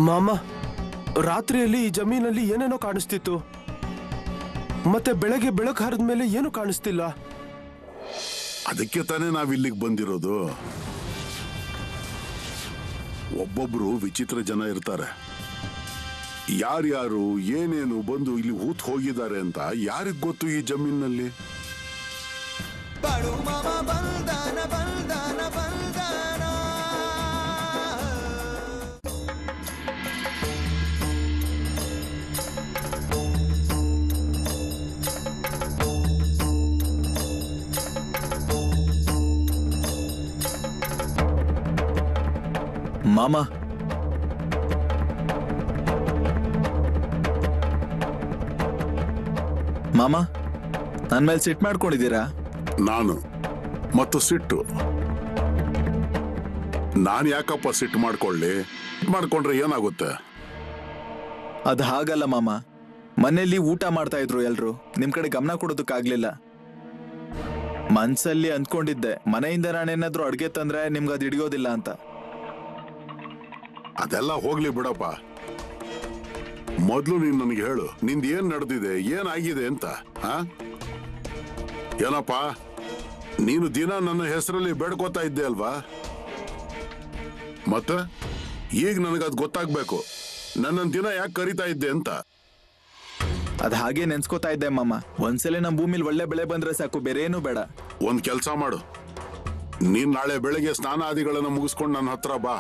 ಮಾಮ, ರಾತ್ರಿಯಲ್ಲಿ ಈ ಜಮೀನಲ್ಲಿ ಏನೇನೋ ಕಾಣಿಸ್ತಿತ್ತು, ಮತ್ತೆ ಬೆಳಗ್ಗೆ ಬೆಳಕು ಹರಿದ ಮೇಲೆ ಏನು ಕಾಣಿಸ್ತಿಲ್ಲ. ಅದಕ್ಕೆ ತಾನೇ ನಾವಿಲ್ಲಿಗೆ ಬಂದಿರೋದು. ಒಬ್ಬೊಬ್ರು ವಿಚಿತ್ರ ಜನ ಇರ್ತಾರೆ. ಯಾರ್ಯಾರು ಏನೇನು ಬಂದು ಇಲ್ಲಿ ಹೂತ್ ಹೋಗಿದ್ದಾರೆ ಅಂತ ಯಾರಿಗ್ ಗೊತ್ತು ಈ ಜಮೀನಲ್ಲಿ. ಮಾಮ, ಮಾಮ, ನನ್ ಮೇಲೆ ಸಿಟ್ ಮಾಡ್ಕೊಂಡಿದ್ದೀರಾ? ನಾನು ಮತ್ತು ಸಿಟ್ಟು. ನಾನು ಯಾಕಪ್ಪ ಸಿಟ್ಟು ಮಾಡ್ಕೊಂಡ್ರೆ ಏನಾಗುತ್ತೆ? ಅದು ಹಾಗಲ್ಲ ಮಾಮ. ಮನೆಯಲ್ಲಿ ಊಟ ಮಾಡ್ತಾ ಇದ್ರು ಎಲ್ರು, ನಿಮ್ ಕಡೆ ಗಮನ ಕೊಡೋದಕ್ಕಾಗ್ಲಿಲ್ಲ. ಮನ್ಸಲ್ಲಿ ಅಂದ್ಕೊಂಡಿದ್ದೆ, ಮನೆಯಿಂದ ನಾನೇನಾದ್ರೂ ಅಡ್ಗೆ ತಂದ್ರೆ ನಿಮ್ಗೆ ಅದು ಹಿಡಿಯೋದಿಲ್ಲ ಅಂತ. ಅದೆಲ್ಲ ಹೋಗ್ಲಿ ಬಿಡಪ್ಪ. ಮೊದ್ಲು ನೀನ್ ನನಗೆ ಹೇಳು, ನಿಂದ ಏನ್ ನಡೆದಿದೆ, ಏನಾಗಿದೆ ಅಂತ. ಏನಪ್ಪ, ನೀನು ದಿನ ನನ್ನ ಹೆಸರಲ್ಲಿ ಬೇಡ್ಕೋತಾ ಇದ್ದೆ ಅಲ್ವಾ? ಮತ್ತೆ ಈಗ ನನಗದು ಗೊತ್ತಾಗ್ಬೇಕು, ನನ್ನ ದಿನ ಯಾಕೆ ಕರಿತಾ ಇದ್ದೆ ಅಂತ. ಅದ್ ಹಾಗೆ ನೆನ್ಸ್ಕೋತಾ ಇದ್ದೆ ಮಾಮ. ಒಂದ್ಸಲ ನಮ್ ಭೂಮಿಲಿ ಒಳ್ಳೆ ಬೆಳೆ ಬಂದ್ರೆ ಸಾಕು, ಬೇರೆ ಏನು ಬೇಡ. ಒಂದ್ ಕೆಲ್ಸ ಮಾಡು, ನೀನ್ ನಾಳೆ ಬೆಳಗ್ಗೆ ಸ್ನಾನಾದಿಗಳನ್ನ ಮುಗಿಸ್ಕೊಂಡು ನನ್ನ ಹತ್ರ ಬಾ.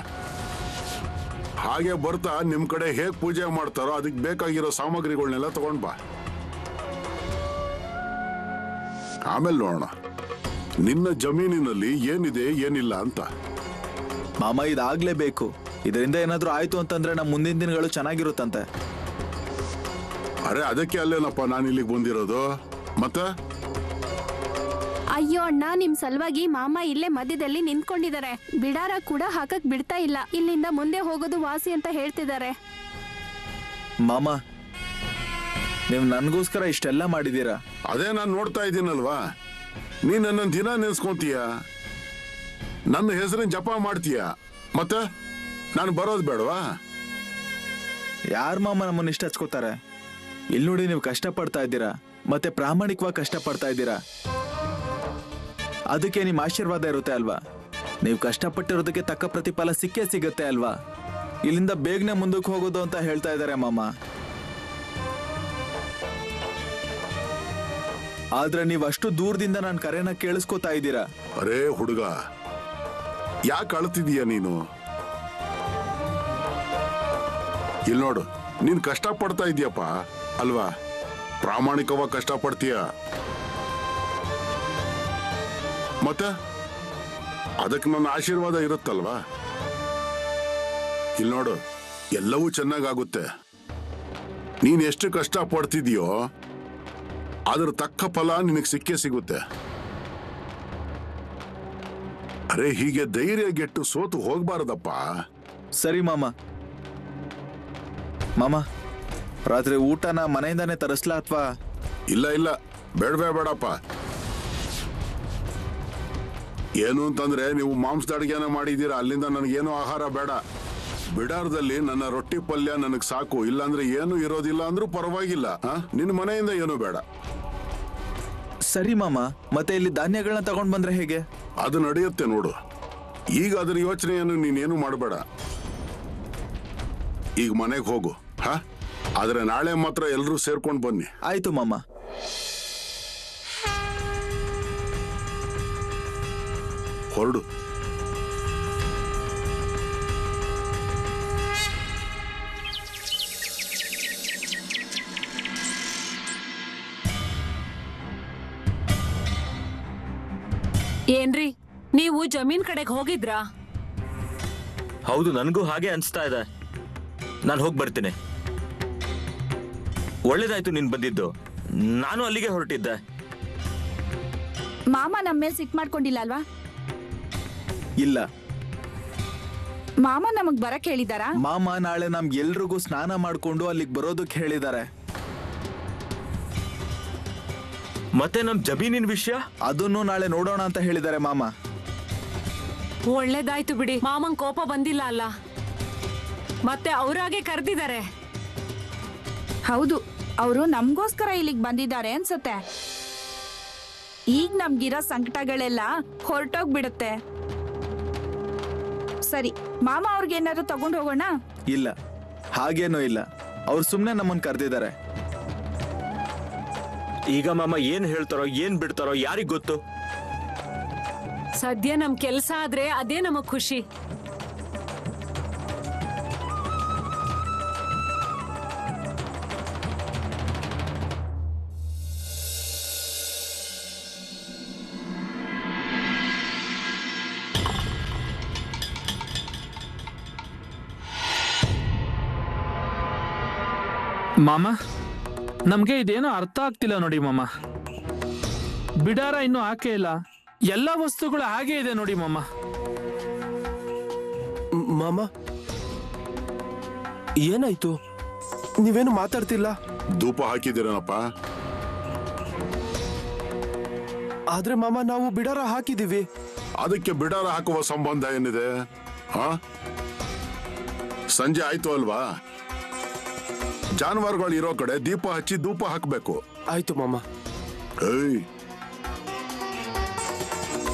ಹಾಗೆ ಬರ್ತಾ ನಿಮ್ ಕಡೆ ಹೇಗ್ ಪೂಜೆ ಮಾಡ್ತಾರೋ ಅದಕ್ಕೆ ಬೇಕಾಗಿರೋ ಸಾಮಗ್ರಿಗಳನ್ನೆಲ್ಲ ತಗೊಂಡ್ ಬಾ. ಆಮೇಲೆ ನೋಡೋಣ ನಿನ್ನ ಜಮೀನಿನಲ್ಲಿ ಏನಿದೆ ಏನಿಲ್ಲ ಅಂತ. ಮಾಮ, ಇದಾಗ್ಲೇಬೇಕು. ಇದರಿಂದ ಏನಾದ್ರೂ ಆಯ್ತು ಅಂತಂದ್ರೆ ನಮ್ ಮುಂದಿನ ದಿನಗಳು ಚೆನ್ನಾಗಿರುತ್ತಂತೆ. ಅರೆ, ಅದಕ್ಕೆ ಅಲ್ಲೇನಪ್ಪ ನಾನು ಇಲ್ಲಿಗೆ ಬಂದಿರೋದು. ಮತ್ತೆ ಅಯ್ಯೋ ಅಣ್ಣ, ನಿಮ್ ಸಲುವಾಗಿ ಮಾಮ ಇಲ್ಲೇ ಮಧ್ಯದಲ್ಲಿ ನಿಂತ್ಕೊಂಡಿದ್ದಾರೆ. ಬಿಡಾರ ಕೂಡ ಹಾಕಕ್ ಬಿಡ್ತಾ ಇಲ್ಲ. ಇಲ್ಲಿಂದ ಮುಂದೆ ಹೋಗೋದು ವಾಸಿ ಅಂತ ಹೇಳ್ತಿದ್ದಾರೆ. ಮಾಮ, ನೀವು ನನ್ಗೋಸ್ಕರ ಇಷ್ಟೆಲ್ಲ ಮಾಡಿದೀರಾ. ಅದೇ ನಾನು ನೋಡ್ತಾ ಇದ್ದೀನಲ್ವಾ. ನೀನ್ ನನ್ನ ದಿನ ನೆನ್ಸ್ಕೊಂತೀಯ, ನನ್ನ ಹೆಸರಿನ ಜಪ ಮಾಡ್ತೀಯ, ಮತ್ತೆ ನಾನು ಬರೋದು ಬೇಡವಾ? ಯಾರ ಮಾಮ ನಮ್ಮನ್ನ ಇಷ್ಟ ಹಚ್ಕೋತಾರೆ? ಇಲ್ಲಿ ನೋಡಿ, ನೀವು ಕಷ್ಟ ಪಡ್ತಾ ಇದ್ದೀರಾ, ಮತ್ತೆ ಪ್ರಾಮಾಣಿಕವಾಗಿ ಕಷ್ಟ ಪಡ್ತಾ ಇದ್ದೀರಾ. ಅದಕ್ಕೆ ನಿಮ್ಮ ಆಶೀರ್ವಾದ ಇರುತ್ತೆ ಅಲ್ವಾ? ನೀವು ಕಷ್ಟಪಟ್ಟಿರೋದಕ್ಕೆ ತಕ್ಕ ಪ್ರತಿಫಲ ಸಿಕ್ಕೇ ಸಿಗುತ್ತೆ ಅಲ್ವಾ? ಇಲ್ಲಿಂದ ಬೇಗನೆ ಮುಂದಕ್ಕೆ ಹೋಗೋದು ಅಂತ ಹೇಳ್ತಾ ಇದ್ದಾರೆ ಮಾಮ. ಆದ್ರೆ ನೀವು ಅಷ್ಟು ದೂರದಿಂದ ನನ್ನ ಕರೆನ ಕೇಳಿಸ್ಕೊತಾ ಇದ್ದೀರಾ. ಅರೇ ಹುಡುಗ, ಯಾಕೆ ಅಳ್ತಿದೀಯ ನೀನು? ಇಲ್ಲಿ ನೋಡು, ನೀನ್ ಕಷ್ಟ ಪಡ್ತಾ ಇದೀಯಪ್ಪ ಅಲ್ವಾ? ಪ್ರಾಮಾಣಿಕವಾಗಿ ಕಷ್ಟ ಪಡ್ತೀಯ, ಮತ್ತೆ ಅದಕ್ಕೆ ನನ್ನ ಆಶೀರ್ವಾದ ಇರುತ್ತಲ್ವಾ? ಇಲ್ಲಿ ನೋಡು, ಎಲ್ಲವೂ ಚೆನ್ನಾಗಾಗುತ್ತೆ. ನೀನ್ ಎಷ್ಟು ಕಷ್ಟ ಪಡ್ತಿದೀಯೋ ಅದ್ರ ತಕ್ಕ ಫಲ ನಿನಗೆ ಸಿಕ್ಕೇ ಸಿಗುತ್ತೆ. ಅರೆ, ಹೀಗೆ ಧೈರ್ಯ ಗೆಟ್ಟು ಸೋತು ಹೋಗ್ಬಾರ್ದಪ್ಪ. ಸರಿ ಮಾಮ. ಮಾಮ, ರಾತ್ರಿ ಊಟನ ಮನೆಯಿಂದಾನೇ ತರಿಸ್ಲಾ ಅಥವಾ? ಇಲ್ಲ, ಬೇಡಪ್ಪ. ಏನು ಅಂತಂದ್ರೆ, ನೀವು ಮಾಂಸದ ಅಡುಗೆನ ಮಾಡಿದ್ದೀರಾ, ಅಲ್ಲಿಂದ ನನಗೇನು ಆಹಾರ ಬೇಡ. ಬಿಡಾರದಲ್ಲಿ ನನ್ನ ರೊಟ್ಟಿ ಪಲ್ಯ ನನಗೆ ಸಾಕು. ಇಲ್ಲಾಂದ್ರೆ ಏನು ಇರೋದಿಲ್ಲ ಅಂದ್ರೂ ಪರವಾಗಿಲ್ಲ. ನಿನ್ನ ಮನೆಯಿಂದ ಏನು ಬೇಡ. ಸರಿ ಮಾಮ, ಮತ್ತೆ ಇಲ್ಲಿ ಧಾನ್ಯಗಳನ್ನ ತಗೊಂಡ್ ಬಂದ್ರೆ ಹೇಗೆ? ಅದು ನಡೆಯುತ್ತೆ ನೋಡು. ಈಗ ಅದರ ಯೋಚನೆಯನ್ನು ನೀನೇನು ಮಾಡಬೇಡ. ಈಗ ಮನೆಗೆ ಹೋಗು. ಆದ್ರೆ ನಾಳೆ ಮಾತ್ರ ಎಲ್ಲರೂ ಸೇರ್ಕೊಂಡು ಬನ್ನಿ. ಆಯ್ತು ಮಾಮ. ಹೊರಡು. ಏನ್ರಿ, ನೀವು ಜಮೀನ್ ಕಡೆಗೆ ಹೋಗಿದ್ರಾ? ಹೌದು, ನನಗೂ ಹಾಗೆ ಅನ್ಸ್ತಾ ಇದೆ. ನಾನು ಹೋಗಿ ಬರ್ತೀನಿ. ಒಳ್ಳೇದಾಯ್ತು ನೀನ್ ಬಂದಿದ್ದು. ನಾನು ಅಲ್ಲಿಗೆ ಹೊರಟಿದ್ದೆ. ಮಾಮ ನಮ್ಮ ಮೇಲೆ ಸಿಟ್ ಮಾಡ್ಕೊಂಡಿಲ್ಲ ಅಲ್ವಾ? ಇಲ್ಲ. ಮಾಮ ನಮಗ್ ಬರಕ್ ಹೇಳಿದಾರಾ? ಮಾಮ ನಾಳೆ ನಮ್ಗೆಲ್ರಿಗೂ ಸ್ನಾನ ಮಾಡ್ಕೊಂಡು ಅಲ್ಲಿಗೆ ಬರೋದಕ್ಕೆ ಹೇಳಿದ್ದಾರೆ. ಮತ್ತೆ ನಮ್ ಜಮೀನಿನ ವಿಷಯ ಅದನ್ನು ನಾಳೆ ನೋಡೋಣ ಅಂತ ಹೇಳಿದ್ದಾರೆ ಮಾಮ. ಒಳ್ಳೇದಾಯ್ತು ಬಿಡಿ, ಮಾಮಂಗ್ ಕೋಪ ಬಂದಿಲ್ಲ ಅಲ್ಲ. ಮತ್ತೆ ಅವರಾಗೆ ಕರೆದಿದ್ದಾರೆ. ಹೌದು, ಅವರು ನಮ್ಗೋಸ್ಕರ ಇಲ್ಲಿಗೆ ಬಂದಿದ್ದಾರೆ ಅನ್ಸುತ್ತೆ. ಈಗ ನಮ್ಗಿರೋ ಸಂಕಟಗಳೆಲ್ಲ ಹೊರಟೋಗ್ಬಿಡುತ್ತೆ. ಸರಿ, ಮಾಮ ಅವ್ರಿಗೇನಾದ್ರು ತಗೊಂಡು ಹೋಗೋಣ? ಇಲ್ಲ, ಹಾಗೇನೂ ಇಲ್ಲ. ಅವ್ರು ಸುಮ್ಮನೆ ನಮ್ಮನ್ನು ಕರೆದಿದ್ದಾರೆ. ಈಗ ಮಾಮ ಏನ್ ಹೇಳ್ತಾರೋ ಏನ್ ಬಿಡ್ತಾರೋ ಯಾರಿಗ್ ಗೊತ್ತು. ಸದ್ಯ ನಮ್ ಕೆಲ್ಸ ಆದ್ರೆ ಅದೇ ನಮಗ್ ಖುಷಿ. ಮಾಮ, ನಮ್ಗೆ ಇದೇನೋ ಅರ್ಥ ಆಗ್ತಿಲ್ಲ ನೋಡಿ ಮಾಮ. ಬಿಡಾರ ಇನ್ನೂ ಹಾಕೇ ಇಲ್ಲ, ಎಲ್ಲ ವಸ್ತುಗಳು ಹಾಗೆ ಇದೆ ನೋಡಿ ಮಾಮ. ಮಾಮ, ಏನಾಯ್ತು? ನೀವೇನು ಮಾತಾಡ್ತಿಲ್ಲ? ಧೂಪ ಹಾಕಿದ್ದೀರೇನಪ್ಪ? ಆದ್ರೆ ಮಾಮ, ನಾವು ಬಿಡಾರ ಹಾಕಿದೀವಿ. ಅದಕ್ಕೆ ಬಿಡಾರ ಹಾಕುವ ಸಂಬಂಧ ಏನಿದೆ? ಹಾ, ಸಂಜೆ ಆಯ್ತು ಅಲ್ವಾ? ಜಾನುವಾರುಗಳು ಇರೋ ಕಡೆ ದೀಪ ಹಚ್ಚಿ ಧೂಪ ಹಾಕಬೇಕು. ಆಯ್ತು ಮಾಮ. ಏಯ್,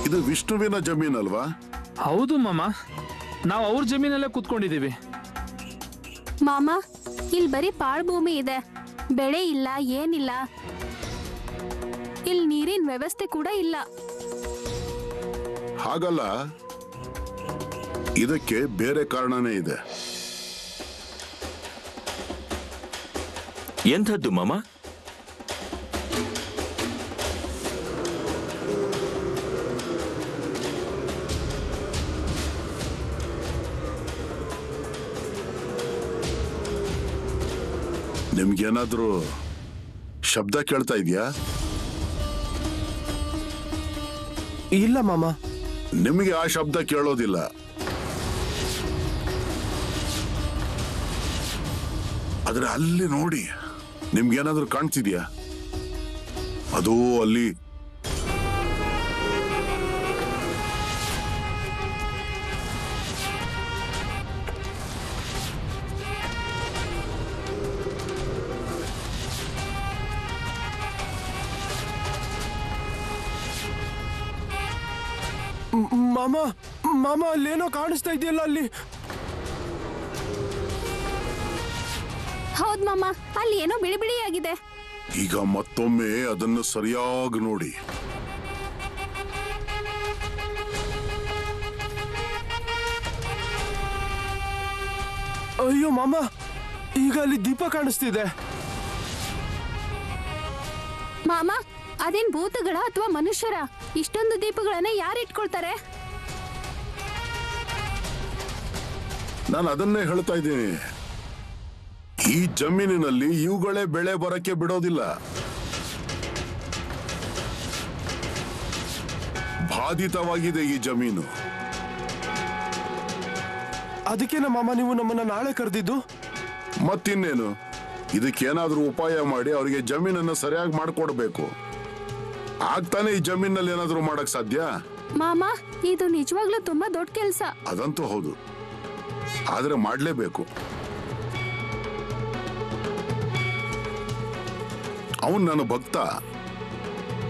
ಇದು ವಿಷ್ಣುವಿನ ಜಮೀನಲ್ವಾ? ಹೌದು ಮಾಮ, ನಾವು ಅವ್ರ ಜಮೀನಲ್ಲೇ ಕೂತ್ಕೊಂಡಿದ್ದೀವಿ. ಮಾಮ, ಇಲ್ಲಿ ಬರೀ ಪಾಳ್ ಭೂಮಿ ಇದೆ, ಬೆಳೆ ಇಲ್ಲ, ಏನಿಲ್ಲ. ಇಲ್ಲಿ ನೀರಿನ ವ್ಯವಸ್ಥೆ ಕೂಡ ಇಲ್ಲ. ಹಾಗಲ್ಲ, ಇದಕ್ಕೆ ಬೇರೆ ಕಾರಣನೇ ಇದೆ. ಎಂಥದ್ದು ಮಾಮ? ನಿಮ್ಗೇನಾದ್ರೂ ಶಬ್ದ ಕೇಳ್ತಾ ಇದೆಯಾ? ಇಲ್ಲ ಮಾಮ. ನಿಮಗೆ ಆ ಶಬ್ದ ಕೇಳೋದಿಲ್ಲ. ಆದ್ರೆ ಅಲ್ಲಿ ನೋಡಿ, ನಿಮ್ಗೇನಾದ್ರೂ ಕಾಣ್ತಿದ್ಯಾ? ಅದು ಅಲ್ಲಿ ಮಾಮ, ಮಾಮ, ಅಲ್ಲೇನೋ ಕಾಣಿಸ್ತಾ ಇದೆಯಲ್ಲ ಅಲ್ಲಿ. ಹೌದ್ ಮಾಮ, ಅಲ್ಲಿ ಏನೋ ಬಿಳಿ ಬಿಳಿಯಾಗಿದೆ. ಈಗ ಮತ್ತೊಮ್ಮೆ ಅದನ್ನು ಸರಿಯಾಗಿ ನೋಡಿ. ಅಯ್ಯೋ ಮಾಮ, ಈಗ ಅಲ್ಲಿ ದೀಪ ಕಾಣಿಸ್ತಿದೆ. ಮಾಮ, ಅದೇನ್ ಭೂತಗಳ ಅಥವಾ ಮನುಷ್ಯರ? ಇಷ್ಟೊಂದು ದೀಪಗಳನ್ನ ಯಾರು ಇಟ್ಕೊಳ್ತಾರೆ? ನಾನು ಅದನ್ನೇ ಹೇಳ್ತಾ ಇದ್ದೀನಿ. ಈ ಜಮೀನಿನಲ್ಲಿ ಇವುಗಳೇ ಬೆಳೆ ಬರಕ್ಕೆ ಬಿಡೋದಿಲ್ಲ. ಬಾಧಿತವಾಗಿದೆ ಈ ಜಮೀನು. ಅದಕ್ಕೇನ ಮಾಮ ನೀವು ನಮ್ಮನ್ನ ನಾಳೆ ಕರೆದಿದ್ದು? ಮತ್ತಿನ್ನೇನು, ಇದಕ್ಕೇನಾದ್ರೂ ಉಪಾಯ ಮಾಡಿ ಅವರಿಗೆ ಜಮೀನನ್ನು ಸರಿಯಾಗಿ ಮಾಡಿಕೊಡ್ಬೇಕು. ಆಗ್ತಾನೆ ಈ ಜಮೀನಲ್ಲಿ ಏನಾದ್ರೂ ಮಾಡಕ್ ಸಾಧ್ಯ? ಮಾಮ, ಇದು ನಿಜವಾಗ್ಲೂ ತುಂಬಾ ದೊಡ್ಡ ಕೆಲ್ಸ. ಅದಂತೂ ಹೌದು, ಆದ್ರೆ ಮಾಡ್ಲೇಬೇಕು. ಅವನ್ ನನ್ನ ಭಕ್ತ,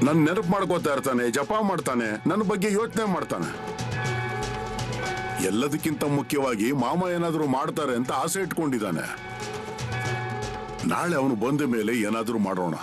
ನನ್ನ ನೆನಪು ಮಾಡ್ಕೋತಾ ಇರ್ತಾನೆ, ಜಪ ಮಾಡ್ತಾನೆ, ನನ್ನ ಬಗ್ಗೆ ಯೋಚನೆ ಮಾಡ್ತಾನೆ. ಎಲ್ಲದಕ್ಕಿಂತ ಮುಖ್ಯವಾಗಿ ಮಾಮ ಏನಾದ್ರೂ ಮಾಡ್ತಾರೆ ಅಂತ ಆಸೆ ಇಟ್ಕೊಂಡಿದ್ದಾನೆ. ನಾಳೆ ಅವನು ಬಂದ ಮೇಲೆ ಏನಾದ್ರೂ ಮಾಡೋಣ.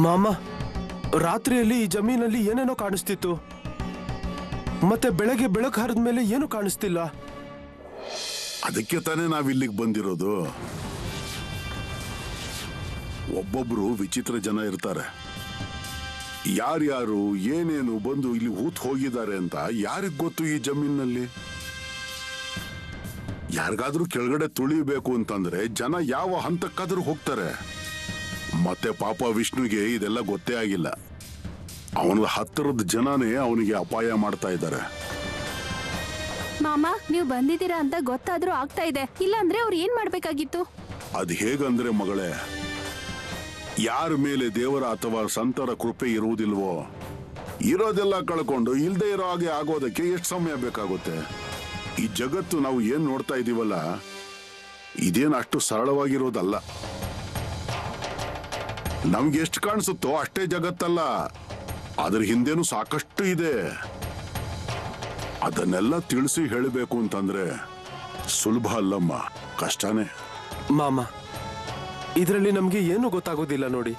ಮಾಮ, ರಾತ್ರಿಯಲ್ಲಿ ಈ ಜಮೀನಲ್ಲಿ ಏನೇನೋ ಕಾಣಿಸ್ತಿತ್ತು, ಮತ್ತೆ ಬೆಳಗ್ಗೆ ಬೆಳಕು ಹರಿದ ಮೇಲೆ ಏನು ಕಾಣಿಸ್ತಿಲ್ಲ. ಅದಕ್ಕೆ ತಾನೇ ನಾವಿಲ್ಲಿಗೆ ಬಂದಿರೋದು. ಒಬ್ಬೊಬ್ರು ವಿಚಿತ್ರ ಜನ ಇರ್ತಾರೆ. ಯಾರ್ಯಾರು ಏನೇನು ಬಂದು ಇಲ್ಲಿ ಹೂತ್ ಹೋಗಿದ್ದಾರೆ ಅಂತ ಯಾರಿಗ್ ಗೊತ್ತು ಈ ಜಮೀನಲ್ಲಿ? ಯಾರಿಗಾದ್ರೂ ಕೆಳಗಡೆ ತುಳಿಬೇಕು ಅಂತಂದ್ರೆ ಜನ ಯಾವ ಹಂತಕ್ಕಾದ್ರೂ ಹೋಗ್ತಾರೆ. ಮತ್ತೆ ಪಾಪ ವಿಷ್ಣುಗೆ ಇದೆಲ್ಲ ಗೊತ್ತೇ ಆಗಿಲ್ಲ. ಅವನ ಹತ್ತಿರದ ಜನನೇ ಅವನಿಗೆ ಅಪಾಯ ಮಾಡ್ತಾ ಇದ್ದಾರೆ. ಮಾಮ ನೀವು ಬಂದಿದ್ದೀರಾ ಅಂತ ಗೊತ್ತಾದ್ರೂ ಆಗ್ತಾ ಇದೆ, ಇಲ್ಲಾಂದ್ರೆ ಅವ್ರು ಏನ್ ಮಾಡ್ಬೇಕಾಗಿತ್ತು? ಅದ್ ಹೇಗಂದ್ರೆ ಮಗಳೇ, ಯಾರ ಮೇಲೆ ದೇವರ ಅಥವಾ ಸಂತರ ಕೃಪೆ ಇರುವುದಿಲ್ವೋ, ಇರೋದೆಲ್ಲ ಕಳ್ಕೊಂಡು ಇಲ್ದೇ ಇರೋ ಹಾಗೆ ಆಗೋದಕ್ಕೆ ಎಷ್ಟು ಸಮಯ ಬೇಕಾಗುತ್ತೆ? ಈ ಜಗತ್ತು ನಾವು ಏನ್ ನೋಡ್ತಾ ಇದೀವಲ್ಲ, ಇದೇನು ಅಷ್ಟು ಸರಳವಾಗಿರೋದಲ್ಲ. ನಮ್ಗೆ ಎಷ್ಟು ಕಾಣಿಸುತ್ತೋ ಅಷ್ಟೇ ಜಗತ್ತಲ್ಲ, ಅದ್ರ ಹಿಂದೆನೂ ಸಾಕಷ್ಟು ಇದೆ. ಅದನ್ನೆಲ್ಲ ತಿಳಿಸಿ ಹೇಳಬೇಕು ಅಂತಂದ್ರೆ ಸುಲಭ ಅಲ್ಲಮ್ಮ, ಕಷ್ಟನೇ. ಮಾಮ, ಇದರಲ್ಲಿ ನಮ್ಗೆ ಏನು ಗೊತ್ತಾಗೋದಿಲ್ಲ ನೋಡಿ.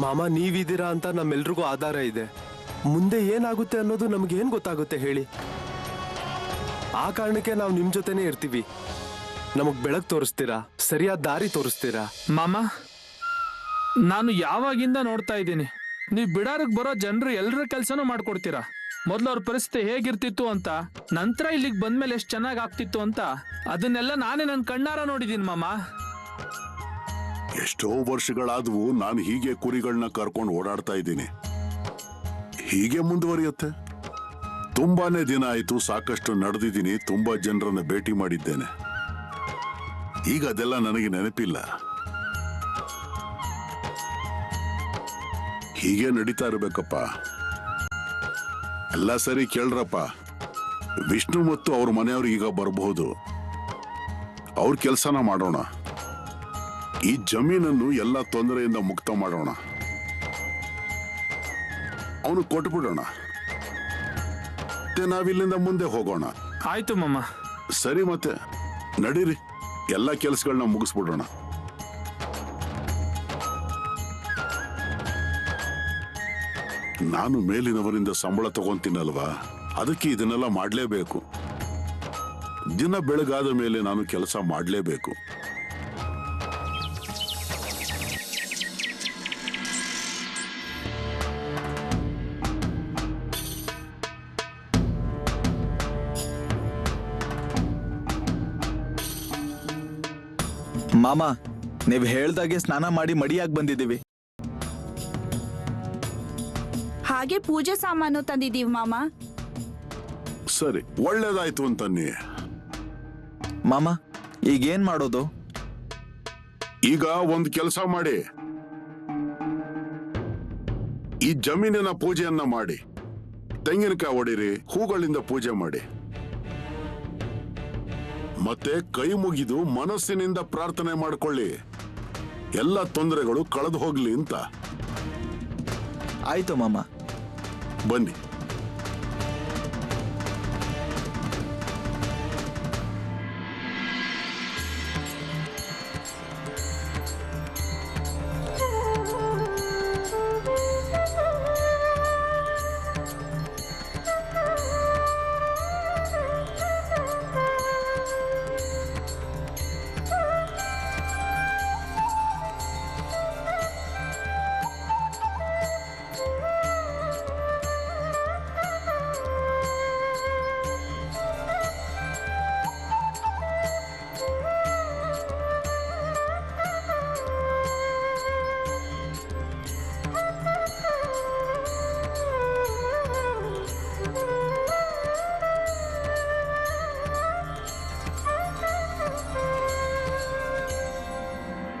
ಮಾಮ ನೀವಿದ್ದೀರಾ ಅಂತ ನಮ್ಮೆಲ್ರಿಗೂ ಆಧಾರ ಇದೆ. ಮುಂದೆ ಏನಾಗುತ್ತೆ ಅನ್ನೋದು ನಮ್ಗೆ ಏನ್ ಗೊತ್ತಾಗುತ್ತೆ ಹೇಳಿ? ಆ ಕಾರಣಕ್ಕೆ ನಾವು ನಿಮ್ ಜೊತೆನೆ ಇರ್ತೀವಿ. ನಮಗ್ ಬೆಳಕು ತೋರಿಸ್ತೀರಾ, ಸರಿಯಾದ ದಾರಿ ತೋರಿಸ್ತೀರಾ. ಮಾಮ, ನಾನು ಯಾವಾಗಿಂದ ನೋಡ್ತಾ ಇದ್ದೀನಿ, ನೀವು ಬಿಡಾರಕ್ಕೆ ಬರೋ ಜನರು ಎಲ್ಲರ ಕೆಲಸನೂ ಮಾಡ್ಕೊಡ್ತೀರಾ. ಮೊದಲು ಅವ್ರ ಪರಿಸ್ಥಿತಿ ಹೇಗಿರ್ತಿತ್ತು ಅಂತ, ನಂತರ ಇಲ್ಲಿಗೆ ಬಂದ್ಮೇಲೆ ಎಷ್ಟು ಚೆನ್ನಾಗಿ ಆಗ್ತಿತ್ತು ಅಂತ, ಅದನ್ನೆಲ್ಲ ನಾನೇ ನನ್ನ ಕಣ್ಣಾರ ನೋಡಿದ್ದೀನಿ ಮಾಮ. ಎಷ್ಟೋ ವರ್ಷಗಳಾದವು ನಾನು ಹೀಗೆ ಕುರಿಗಳನ್ನ ಕರ್ಕೊಂಡು ಓಡಾಡ್ತಾ ಇದ್ದೀನಿ. ಹೀಗೆ ಮುಂದುವರಿಯುತ್ತೆ. ತುಂಬಾನೇ ದಿನ ಆಯ್ತು, ಸಾಕಷ್ಟು ನಡೆದಿದ್ದೀನಿ, ತುಂಬಾ ಜನರನ್ನ ಭೇಟಿ ಮಾಡಿದ್ದೇನೆ. ಈಗ ಅದೆಲ್ಲ ನನಗೆ ನೆನಪಿಲ್ಲ. ಹೀಗೆ ನಡೀತಾ ಇರ್ಬೇಕಪ್ಪ. ಎಲ್ಲ ಸರಿ ಕೇಳ್ರಪ್ಪ, ವಿಷ್ಣು ಮತ್ತು ಅವ್ರ ಮನೆಯವ್ರು ಈಗ ಬರಬಹುದು. ಅವ್ರ ಕೆಲಸನ ಮಾಡೋಣ. ಈ ಜಮೀನನ್ನು ಎಲ್ಲ ತೊಂದರೆಯಿಂದ ಮುಕ್ತ ಮಾಡೋಣ. ಅವನು ಕೊಟ್ಬಿಡೋಣ, ಮತ್ತೆ ನಾವಿಲ್ಲಿಂದ ಮುಂದೆ ಹೋಗೋಣ. ಆಯ್ತು ಮಾಮ. ಸರಿ, ಮತ್ತೆ ನಡೀರಿ, ಎಲ್ಲ ಕೆಲಸಗಳನ್ನ ಮುಗಿಸ್ಬಿಡೋಣ. ನಾನು ಮೇಲಿನವರಿಂದ ಸಂಬಳ ತಗೊಂತೀನಲ್ವಾ, ಅದಕ್ಕೆ ಇದನ್ನೆಲ್ಲ ಮಾಡಲೇಬೇಕು. ದಿನ ಬೆಳಗಾದ ಮೇಲೆ ನಾನು ಕೆಲಸ ಮಾಡಲೇಬೇಕು. ಮಾಮ, ನೀವ್ ಹೇಳ್ದಾಗೆ ಸ್ನಾನ ಮಾಡಿ ಮಡಿಯಾಗಿ ಬಂದಿದ್ದೀವಿ. ಹಾಗೆ ಪೂಜೆ ಸಾಮಾನು ತಂದಿದೀವಿ ಮಾಮ. ಸರಿ, ಒಳ್ಳೇದಾಯ್ತು ಅಂತನ್ನಿ. ಮಾಮ, ಈಗೇನ್ ಮಾಡೋದು? ಈಗ ಒಂದು ಕೆಲಸ ಮಾಡಿ, ಈ ಜಮೀನಿನ ಪೂಜೆಯನ್ನ ಮಾಡಿ, ತೆಂಗಿನಕಾಯಿ ಹೊಡಿರಿ, ಹೂಗಳಿಂದ ಪೂಜೆ ಮಾಡಿ, ಮತ್ತೆ ಕೈ ಮುಗಿದು ಮನಸ್ಸಿನಿಂದ ಪ್ರಾರ್ಥನೆ ಮಾಡಿಕೊಳ್ಳಿ, ಎಲ್ಲ ತೊಂದರೆಗಳು ಕಳೆದು ಹೋಗ್ಲಿ ಅಂತ. ಆಯ್ತು ಮಾಮ. ಬನ್ನಿ.